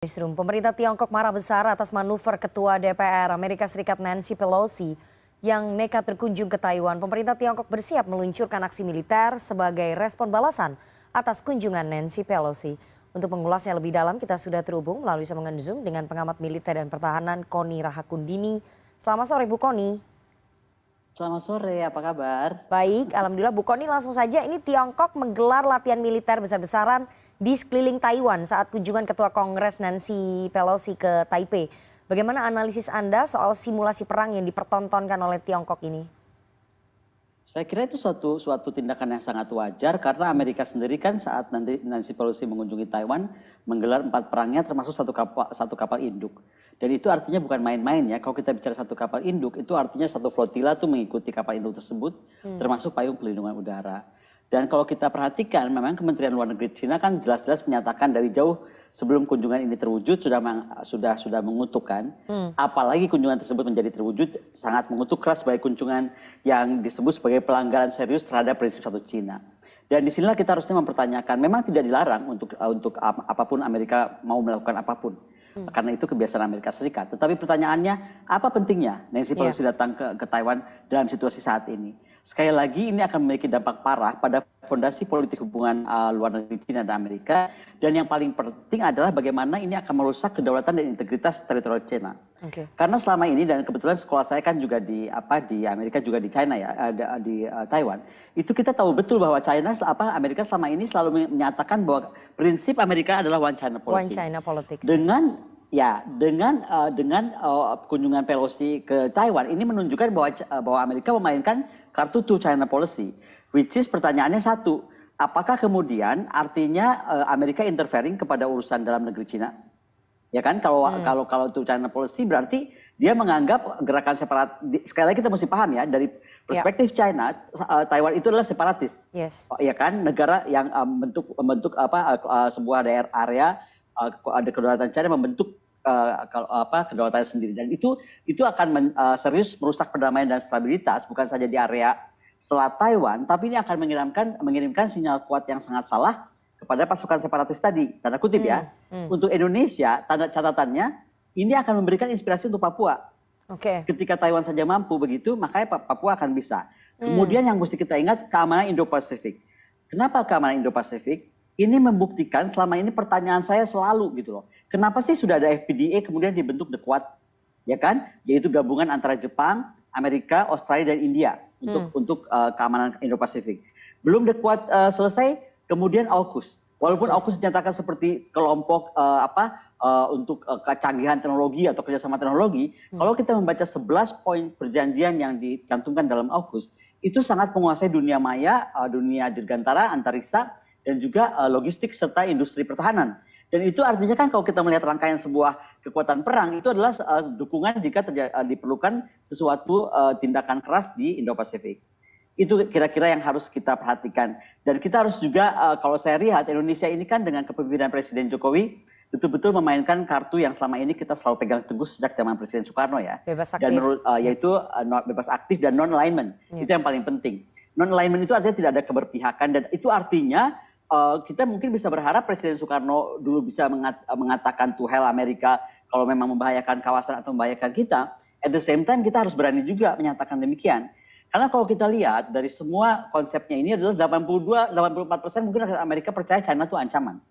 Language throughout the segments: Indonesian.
Newsroom, pemerintah Tiongkok marah besar atas manuver Ketua DPR Amerika Serikat Nancy Pelosi yang nekat berkunjung ke Taiwan. Pemerintah Tiongkok bersiap meluncurkan aksi militer sebagai respon balasan atas kunjungan Nancy Pelosi. Untuk mengulasnya lebih dalam, kita sudah terhubung melalui sambungan Zoom dengan pengamat militer dan pertahanan Koni Rahakundini. Selamat sore Bu Koni. Selamat sore, apa kabar? Baik, alhamdulillah Bu Koni, langsung saja ini Tiongkok menggelar latihan militer besar-besaran di sekeliling Taiwan saat kunjungan Ketua Kongres Nancy Pelosi ke Taipei. Bagaimana analisis Anda soal simulasi perang yang dipertontonkan oleh Tiongkok ini? Saya kira itu suatu tindakan yang sangat wajar karena Amerika sendiri kan saat Nancy Pelosi mengunjungi Taiwan menggelar 4 perangnya termasuk satu kapal induk. Dan itu artinya bukan main-main ya. Kalau kita bicara satu kapal induk itu artinya satu flotila itu mengikuti kapal induk tersebut termasuk payung pelindungan udara. Dan kalau kita perhatikan memang Kementerian Luar Negeri China kan jelas-jelas menyatakan dari jauh sebelum kunjungan ini terwujud sudah mengutukkan. Apalagi kunjungan tersebut menjadi terwujud sangat mengutuk keras sebagai kunjungan yang disebut sebagai pelanggaran serius terhadap prinsip satu China. Dan disinilah kita harusnya mempertanyakan, memang tidak dilarang untuk apapun Amerika mau melakukan apapun. Karena itu kebiasaan Amerika Serikat. Tetapi pertanyaannya, apa pentingnya Nancy Pelosi datang ke Taiwan dalam situasi saat ini? Sekali lagi ini akan memiliki dampak parah pada fondasi politik hubungan luar negeri China dan Amerika. Dan yang paling penting adalah bagaimana ini akan merusak kedaulatan dan integritas teritorial China. Karena selama ini, dan kebetulan sekolah saya kan juga di Amerika juga di China ya, di Taiwan. Itu kita tahu betul bahwa Amerika selama ini selalu menyatakan bahwa prinsip Amerika adalah One China Policy. One China Politics. Dengan kunjungan Pelosi ke Taiwan ini menunjukkan bahwa Amerika memainkan kartu Two China Policy, which is pertanyaannya satu, apakah kemudian artinya Amerika interfering kepada urusan dalam negeri China? Ya kan, kalau Two China Policy berarti dia menganggap gerakan separat. Sekali lagi kita mesti paham ya, dari perspektif China, Taiwan itu adalah separatis, ya kan, negara yang membentuk sebuah daerah area. Ada kedaulatan China membentuk kedaulatannya sendiri, dan itu akan serius merusak perdamaian dan stabilitas bukan saja di area selat Taiwan, tapi ini akan mengirimkan sinyal kuat yang sangat salah kepada pasukan separatis tadi, tanda kutip ya. Untuk Indonesia, catatannya ini akan memberikan inspirasi untuk Papua. Ketika Taiwan saja mampu begitu, makanya Papua akan bisa. Kemudian yang mesti kita ingat, keamanan Indo-Pasifik. Kenapa keamanan Indo-Pasifik? Ini membuktikan selama ini pertanyaan saya selalu gitu loh. Kenapa sih sudah ada FPDA kemudian dibentuk The Quad, ya kan? Yaitu gabungan antara Jepang, Amerika, Australia dan India untuk keamanan Indo-Pasifik. Belum The Quad selesai, kemudian AUKUS. Walaupun AUKUS dinyatakan seperti kelompok untuk kecanggihan teknologi atau kerjasama teknologi, kalau kita membaca 11 poin perjanjian yang dicantumkan dalam AUKUS, itu sangat menguasai dunia maya, dunia dirgantara, antariksa, dan juga logistik serta industri pertahanan. Dan itu artinya kan kalau kita melihat rangkaian sebuah kekuatan perang, itu adalah dukungan jika diperlukan sesuatu tindakan keras di Indo-Pasifik. Itu kira-kira yang harus kita perhatikan. Dan kita harus juga, kalau saya lihat Indonesia ini kan dengan kepemimpinan Presiden Jokowi, betul-betul memainkan kartu yang selama ini kita selalu pegang teguh sejak zaman Presiden Soekarno ya. Bebas aktif. Dan yaitu bebas aktif dan non-alignment. Itu yang paling penting. Non-alignment itu artinya tidak ada keberpihakan, dan itu artinya kita mungkin bisa berharap Presiden Soekarno dulu bisa mengatakan to hell Amerika kalau memang membahayakan kawasan atau membahayakan kita. At the same time kita harus berani juga menyatakan demikian. Karena kalau kita lihat dari semua konsepnya ini adalah 84% mungkin Amerika percaya China itu ancaman.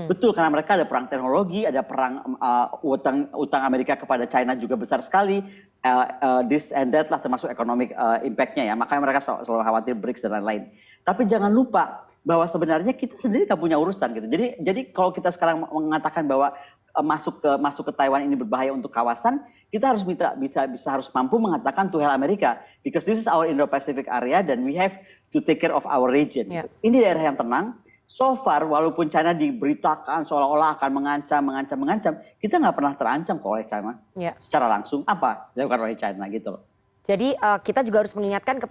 Betul, karena mereka ada perang teknologi, ada perang utang Amerika kepada China juga besar sekali. This and that lah termasuk economic impact-nya ya. Makanya mereka selalu khawatir BRICS dan lain-lain. Tapi jangan lupa bahwa sebenarnya kita sendiri gak punya urusan gitu. Jadi kalau kita sekarang mengatakan bahwa masuk ke Taiwan ini berbahaya untuk kawasan, kita harus harus mampu mengatakan to hell Amerika, because this is our Indo-Pacific area dan we have to take care of our region. Ini daerah yang tenang. So far, walaupun China diberitakan seolah-olah akan mengancam, kita nggak pernah terancam kok oleh China. Secara langsung apa dilakukan oleh China gitu loh. Jadi kita juga harus mengingatkan ke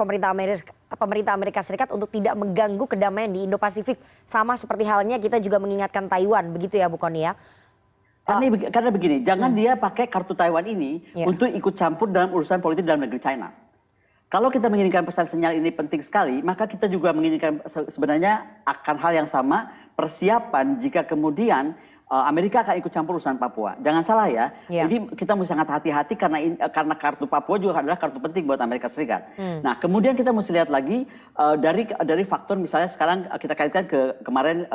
pemerintah Amerika Serikat untuk tidak mengganggu kedamaian di Indo-Pasifik. Sama seperti halnya kita juga mengingatkan Taiwan, begitu ya Bu Koni ya? Karena begini, jangan dia pakai kartu Taiwan ini untuk ikut campur dalam urusan politik dalam negeri China. Kalau kita menginginkan pesan sinyal ini penting sekali, maka kita juga menginginkan sebenarnya akan hal yang sama, persiapan jika kemudian Amerika akan ikut campur urusan Papua. Jangan salah ya, Ya. ini kita mesti sangat hati-hati karena kartu Papua juga adalah kartu penting buat Amerika Serikat. Nah, kemudian kita mesti lihat lagi dari faktor misalnya sekarang kita kaitkan ke kemarin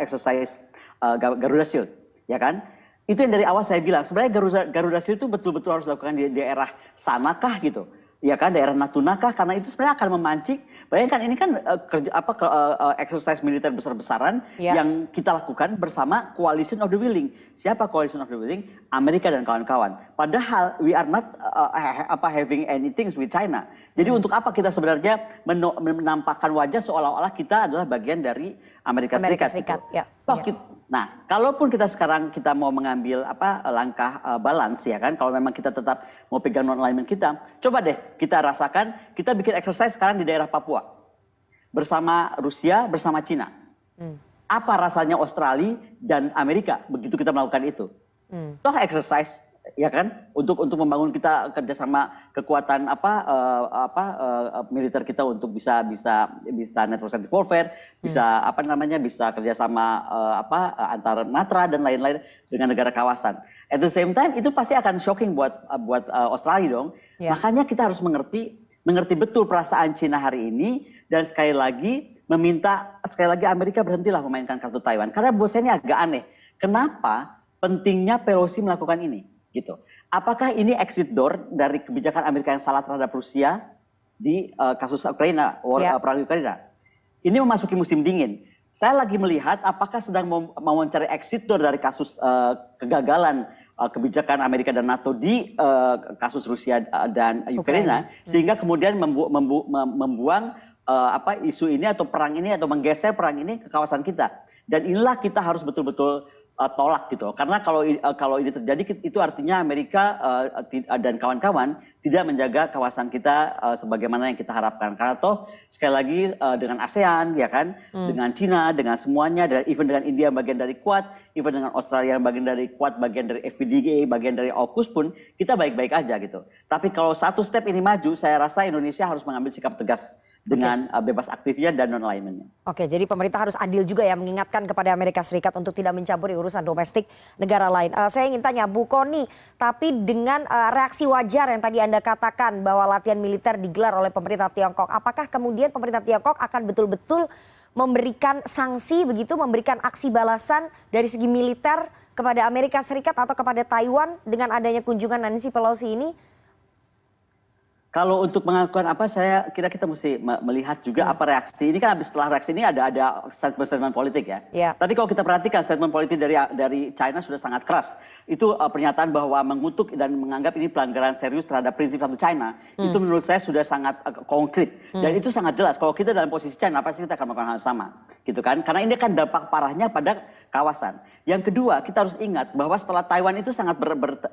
exercise Garuda Shield, ya kan? Itu yang dari awal saya bilang sebenarnya Garuda Shield itu betul-betul harus dilakukan di daerah sanakah gitu. Ya kan, daerah Natuna kah? Karena itu sebenarnya akan memancing. Bayangkan ini kan exercise militer besar-besaran yang kita lakukan bersama Coalition of the Willing. Siapa Coalition of the Willing? Amerika dan kawan-kawan. Padahal we are not having anything with China. Jadi untuk apa kita sebenarnya menampakkan wajah seolah-olah kita adalah bagian dari Amerika Serikat. Gitu. Ya. Nah, kalaupun kita sekarang mau mengambil langkah balance ya kan, kalau memang kita tetap mau pegang non-alignment kita, coba deh kita rasakan, kita bikin exercise sekarang di daerah Papua bersama Rusia, bersama Cina. Apa rasanya Australia dan Amerika begitu kita melakukan itu? Toh exercise ya kan, untuk membangun kita kerjasama kekuatan militer kita untuk bisa network scientific warfare, bisa bisa kerjasama antar matra dan lain-lain dengan negara kawasan. At the same time itu pasti akan shocking buat Australia dong. Makanya kita harus mengerti betul perasaan Cina hari ini dan sekali lagi Amerika berhentilah memainkan kartu Taiwan. Karena buat saya ini agak aneh. Kenapa pentingnya Pelosi melakukan ini? Gitu. Apakah ini exit door dari kebijakan Amerika yang salah terhadap Rusia di kasus Ukraina, perang Ukraina? Ini memasuki musim dingin. Saya lagi melihat apakah sedang mau mencari exit door dari kasus kegagalan kebijakan Amerika dan NATO di kasus Rusia dan Ukraina, sehingga kemudian membuang isu ini atau perang ini atau menggeser perang ini ke kawasan kita. Dan inilah kita harus betul-betul tolak gitu. Karena kalau ini terjadi itu artinya Amerika dan kawan-kawan tidak menjaga kawasan kita sebagaimana yang kita harapkan. Karena toh sekali lagi dengan ASEAN ya kan, dengan Cina, dengan semuanya, even dengan India bagian dari Quad, even dengan Australia bagian dari Quad, bagian dari FPDG, bagian dari AUKUS pun kita baik-baik aja gitu. Tapi kalau satu step ini maju, saya rasa Indonesia harus mengambil sikap tegas dengan bebas aktifnya dan non-alignmentnya. Oke, jadi pemerintah harus adil juga ya mengingatkan kepada Amerika Serikat untuk tidak mencampuri urusan domestik negara lain. Saya ingin tanya Bu Kony, tapi dengan reaksi wajar yang tadi Anda katakan bahwa latihan militer digelar oleh pemerintah Tiongkok, apakah kemudian pemerintah Tiongkok akan betul-betul memberikan sanksi begitu, memberikan aksi balasan dari segi militer kepada Amerika Serikat atau kepada Taiwan dengan adanya kunjungan Nancy Pelosi ini? Kalau untuk mengakukan saya kira kita mesti melihat juga apa reaksi. Ini kan setelah reaksi ini ada statement politik ya. Tapi kalau kita perhatikan statement politik dari China sudah sangat keras. Itu pernyataan bahwa mengutuk dan menganggap ini pelanggaran serius terhadap prinsip satu China. Itu menurut saya sudah sangat konkret. Dan itu sangat jelas. Kalau kita dalam posisi China pasti kita akan melakukan hal sama. Gitu kan? Karena ini kan dampak parahnya pada kawasan. Yang kedua, kita harus ingat bahwa setelah Taiwan itu sangat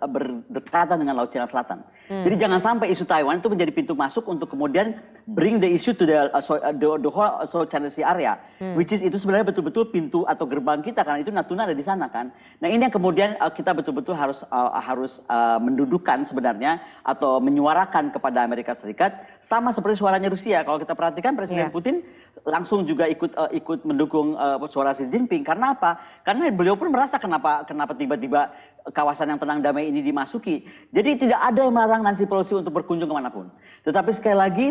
berdekatan dengan Laut Cina Selatan. Jadi jangan sampai isu Taiwan itu menjadi pintu masuk untuk kemudian bring the issue to the whole South China Sea area, which is itu sebenarnya betul-betul pintu atau gerbang kita karena itu Natuna ada di sana kan. Nah ini yang kemudian kita betul-betul harus mendudukan sebenarnya atau menyuarakan kepada Amerika Serikat sama seperti suaranya Rusia. Kalau kita perhatikan Presiden Putin langsung juga ikut mendukung suara Xi Jinping. Karena apa? Karena beliau pun merasa kenapa tiba-tiba kawasan yang tenang damai ini dimasuki. Jadi tidak ada yang melarang Nancy Pelosi untuk berkunjung kemanapun. Tetapi sekali lagi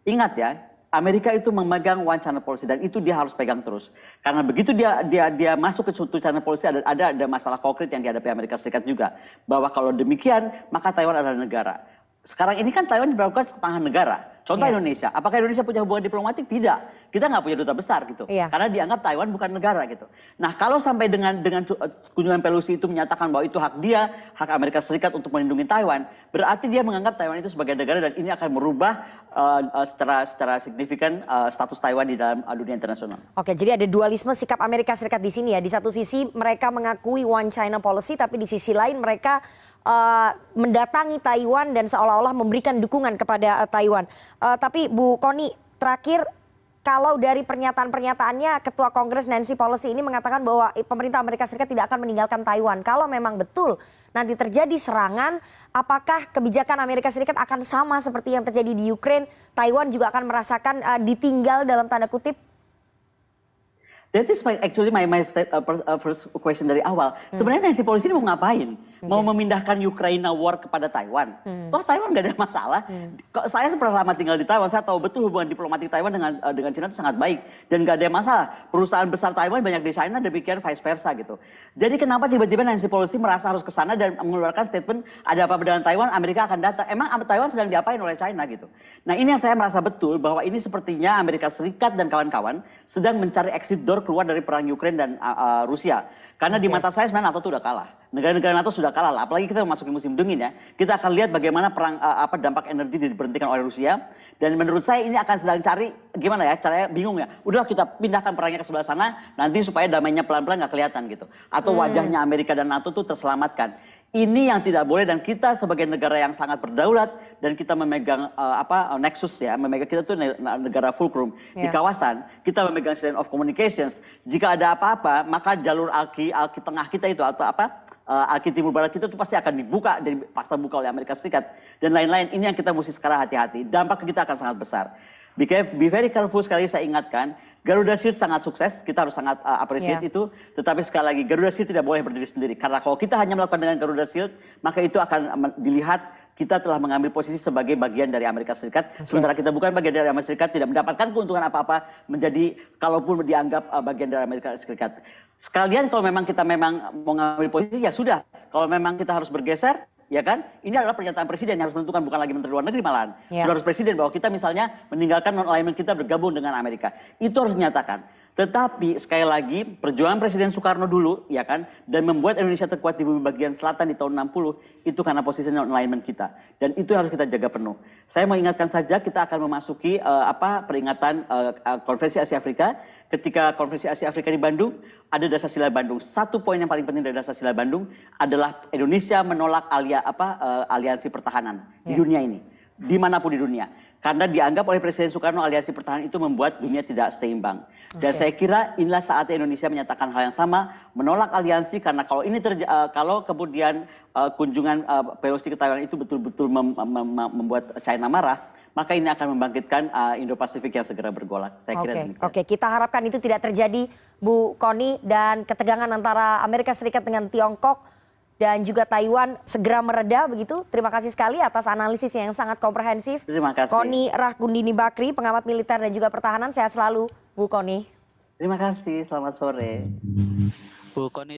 ingat ya, Amerika itu memegang one China policy dan itu dia harus pegang terus. Karena begitu dia masuk ke suatu China policy ada masalah konkret yang dihadapi Amerika Serikat juga. Bahwa kalau demikian maka Taiwan adalah negara. Sekarang ini kan Taiwan diberlakukan setengah negara. Contoh Indonesia. Apakah Indonesia punya hubungan diplomatik? Tidak. Kita nggak punya duta besar gitu. Karena dianggap Taiwan bukan negara gitu. Nah kalau sampai dengan kunjungan Pelosi itu menyatakan bahwa itu hak dia, hak Amerika Serikat untuk melindungi Taiwan, berarti dia menganggap Taiwan itu sebagai negara dan ini akan merubah secara signifikan status Taiwan di dalam dunia internasional. Oke, jadi ada dualisme sikap Amerika Serikat di sini ya. Di satu sisi mereka mengakui one China policy, tapi di sisi lain mereka mendatangi Taiwan dan seolah-olah memberikan dukungan kepada Taiwan. Tapi Bu Kony, terakhir kalau dari pernyataan-pernyataannya Ketua Kongres Nancy Pelosi ini mengatakan bahwa pemerintah Amerika Serikat tidak akan meninggalkan Taiwan. Kalau memang betul nanti terjadi serangan, apakah kebijakan Amerika Serikat akan sama seperti yang terjadi di Ukraina? Taiwan juga akan merasakan ditinggal dalam tanda kutip? That is actually my first question dari awal. Sebenarnya Nancy Pelosi ini mau ngapain? Mau memindahkan Ukraina war kepada Taiwan? Toh Taiwan nggak ada masalah. Saya pernah lama tinggal di Taiwan, saya tahu betul hubungan diplomatik Taiwan dengan China itu sangat baik dan nggak ada masalah. Perusahaan besar Taiwan banyak di China, demikian vice versa gitu. Jadi kenapa tiba-tiba Nancy Pelosi merasa harus ke sana dan mengeluarkan statement ada apa dengan Taiwan, Amerika akan datang. Emang Taiwan sedang diapain oleh China gitu. Nah ini yang saya merasa betul bahwa ini sepertinya Amerika Serikat dan kawan-kawan sedang mencari exit door keluar dari perang Ukraina dan Rusia. Karena di mata saya sebenarnya NATO itu udah kalah. Negara-negara NATO sudah kalah lah. Apalagi kita memasuki musim dingin ya. Kita akan lihat bagaimana perang dampak energi diberhentikan oleh Rusia. Dan menurut saya ini akan sedang cari gimana ya, caranya bingung ya. Udahlah kita pindahkan perangnya ke sebelah sana nanti supaya damainya pelan-pelan nggak kelihatan gitu. Atau wajahnya Amerika dan NATO itu terselamatkan. Ini yang tidak boleh dan kita sebagai negara yang sangat berdaulat dan kita memegang nexus ya, kita tuh negara fulcrum di kawasan, kita memegang line of communications. Jika ada apa-apa, maka jalur alki tengah kita itu alki timur barat kita itu pasti akan dibuka dan paksa buka oleh Amerika Serikat dan lain-lain. Ini yang kita mesti sekarang hati-hati. Dampak kita akan sangat besar. Be very careful, sekali saya ingatkan. Garuda Shield sangat sukses, kita harus sangat appreciate itu. Tetapi sekali lagi, Garuda Shield tidak boleh berdiri sendiri. Karena kalau kita hanya melakukan dengan Garuda Shield, maka itu akan dilihat kita telah mengambil posisi sebagai bagian dari Amerika Serikat. Sementara kita bukan bagian dari Amerika Serikat, tidak mendapatkan keuntungan apa-apa menjadi, kalaupun dianggap bagian dari Amerika Serikat. Sekalian kalau memang kita memang mau mengambil posisi, ya sudah. Kalau memang kita harus bergeser, ya kan? Ini adalah pernyataan presiden yang harus menentukan, bukan lagi menteri luar negeri malahan. Sudah harus presiden bahwa kita misalnya meninggalkan non-alignment kita bergabung dengan Amerika. Itu harus dinyatakan. Tetapi sekali lagi perjuangan Presiden Soekarno dulu ya kan dan membuat Indonesia terkuat di bumi bagian selatan di tahun 60 itu karena posisi non-alignment kita dan itu harus kita jaga penuh. Saya mau ingatkan saja kita akan memasuki peringatan Konferensi Asia Afrika. Ketika Konferensi Asia Afrika di Bandung ada Dasar-Sila Bandung. Satu poin yang paling penting dari Dasar-Sila Bandung adalah Indonesia menolak aliansi pertahanan di dunia ini, dimanapun di dunia. Karena dianggap oleh Presiden Soekarno aliansi pertahanan itu membuat dunia tidak seimbang. Dan saya kira inilah saatnya Indonesia menyatakan hal yang sama, menolak aliansi karena kalau ini kalau kemudian kunjungan Pelosi ke Taiwan itu betul-betul membuat China marah, maka ini akan membangkitkan Indo-Pasifik yang segera bergolak. Saya kira demikian. Oke, kita harapkan itu tidak terjadi, Bu Kony, dan ketegangan antara Amerika Serikat dengan Tiongkok dan juga Taiwan segera mereda begitu. Terima kasih sekali atas analisis yang sangat komprehensif. Terima kasih. Kony Rahgundini Bakri, pengamat militer dan juga pertahanan. Sehat selalu, Bu Kony. Terima kasih, selamat sore. Bu Kony.